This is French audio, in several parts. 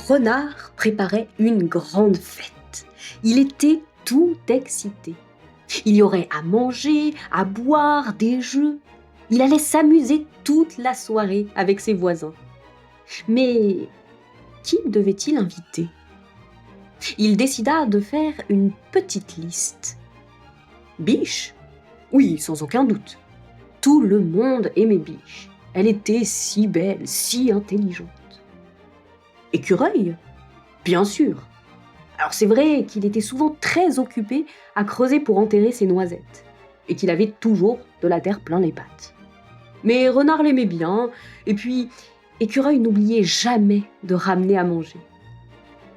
Renard préparait une grande fête. Il était tout excité. Il y aurait à manger, à boire, des jeux. Il allait s'amuser toute la soirée avec ses voisins. Mais qui devait-il inviter ? Il décida de faire une petite liste. Biche ? Oui, sans aucun doute. Tout le monde aimait Biche. Elle était si belle, si intelligente. Écureuil ? Bien sûr. Alors c'est vrai qu'il était souvent très occupé à creuser pour enterrer ses noisettes, et qu'il avait toujours de la terre plein les pattes. Mais Renard l'aimait bien, et puis Écureuil n'oubliait jamais de ramener à manger.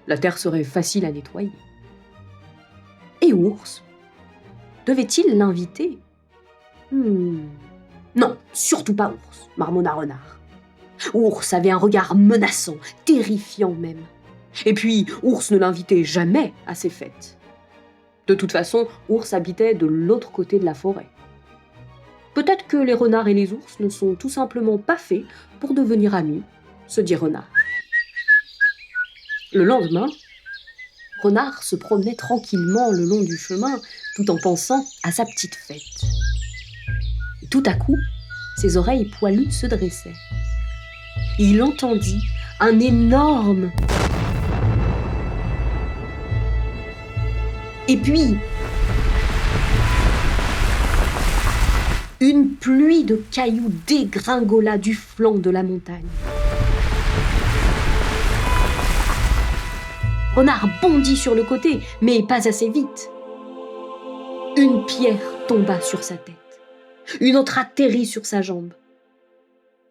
La terre serait facile à nettoyer. Et Ours ? Devait-il l'inviter ? Non, surtout pas Ours, marmonna Renard. Ours avait un regard menaçant, terrifiant même. Et puis, Ours ne l'invitait jamais à ses fêtes. De toute façon, Ours habitait de l'autre côté de la forêt. Peut-être que les renards et les ours ne sont tout simplement pas faits pour devenir amis, se dit Renard. Le lendemain, Renard se promenait tranquillement le long du chemin, tout en pensant à sa petite fête. Et tout à coup, ses oreilles poilues se dressaient. Il entendit un énorme... Et puis, une pluie de cailloux dégringola du flanc de la montagne. Renard bondit sur le côté, mais pas assez vite. Une pierre tomba sur sa tête. Une autre atterrit sur sa jambe.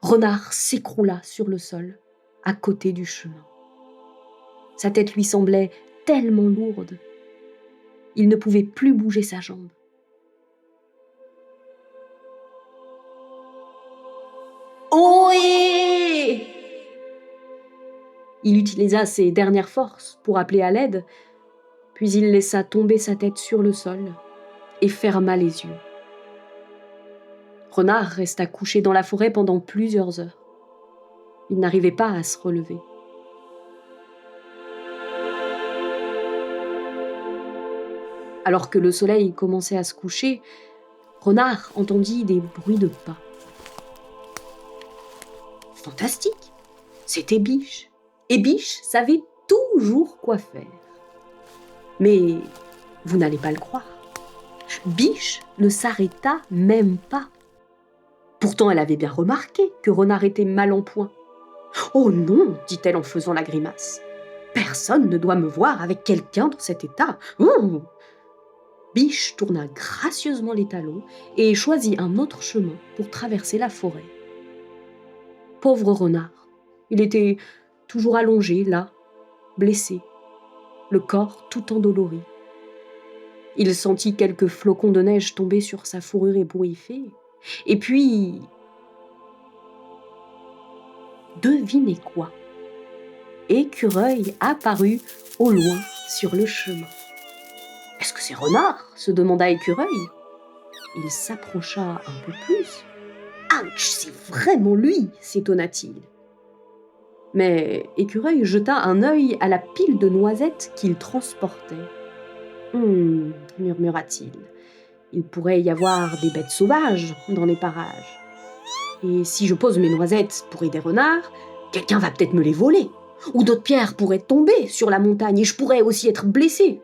Renard s'écroula sur le sol, à côté du chemin. Sa tête lui semblait tellement lourde. Il ne pouvait plus bouger sa jambe. Ohé ! Il utilisa ses dernières forces pour appeler à l'aide, puis il laissa tomber sa tête sur le sol et ferma les yeux. Renard resta couché dans la forêt pendant plusieurs heures. Il n'arrivait pas à se relever. Alors que le soleil commençait à se coucher, Renard entendit des bruits de pas. Fantastique! C'était Biche. Et Biche savait toujours quoi faire. Mais vous n'allez pas le croire. Biche ne s'arrêta même pas. Pourtant, elle avait bien remarqué que Renard était mal en point. « Oh non !» dit-elle en faisant la grimace. « Personne ne doit me voir avec quelqu'un dans cet état. Ouh !» Biche tourna gracieusement les talons et choisit un autre chemin pour traverser la forêt. Pauvre Renard, il était toujours allongé là, blessé, le corps tout endolori. Il sentit quelques flocons de neige tomber sur sa fourrure ébouriffée, et puis... Devinez quoi ? Écureuil apparut au loin sur le chemin. « Est-ce que c'est Renard ?» se demanda Écureuil. Il s'approcha un peu plus. « Ouch, c'est vraiment lui !» s'étonna-t-il. Mais Écureuil jeta un œil à la pile de noisettes qu'il transportait. « murmura-t-il. « Il pourrait y avoir des bêtes sauvages dans les parages. Et si je pose mes noisettes pour aider Renard, quelqu'un va peut-être me les voler. Ou d'autres pierres pourraient tomber sur la montagne et je pourrais aussi être blessé. »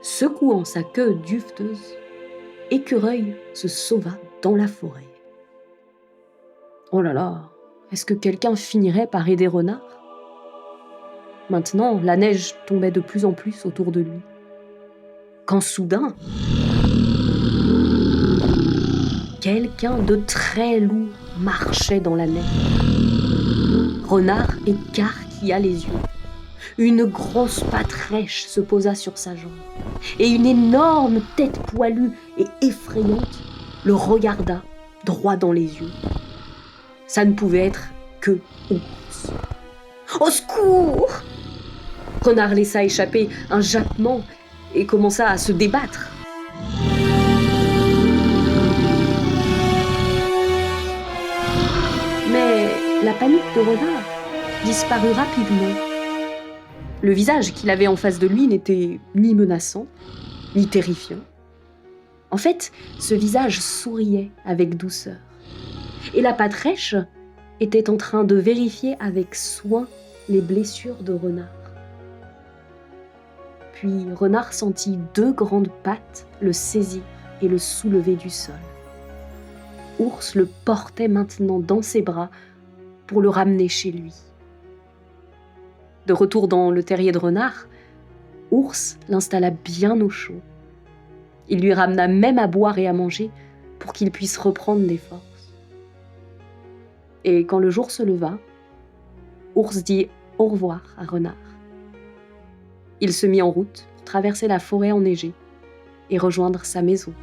Secouant sa queue duveteuse, Écureuil se sauva dans la forêt. Oh là là, est-ce que quelqu'un finirait par aider Renard ? Maintenant, la neige tombait de plus en plus autour de lui. Quand soudain, quelqu'un de très lourd marchait dans la neige. Renard écarquilla les yeux. Une grosse patte rêche se posa sur sa jambe, et une énorme tête poilue et effrayante le regarda droit dans les yeux. Ça ne pouvait être que Ours. « Au secours !» Renard laissa échapper un jappement et commença à se débattre. Mais la panique de Renard disparut rapidement. Le visage qu'il avait en face de lui n'était ni menaçant, ni terrifiant. En fait, ce visage souriait avec douceur. Et la Patrèche était en train de vérifier avec soin les blessures de Renard. Puis Renard sentit 2 grandes pattes le saisir et le soulever du sol. Ours le portait maintenant dans ses bras pour le ramener chez lui. De retour dans le terrier de Renard, Ours l'installa bien au chaud. Il lui ramena même à boire et à manger pour qu'il puisse reprendre des forces. Et quand le jour se leva, Ours dit au revoir à Renard. Il se mit en route pour traverser la forêt enneigée et rejoindre sa maison.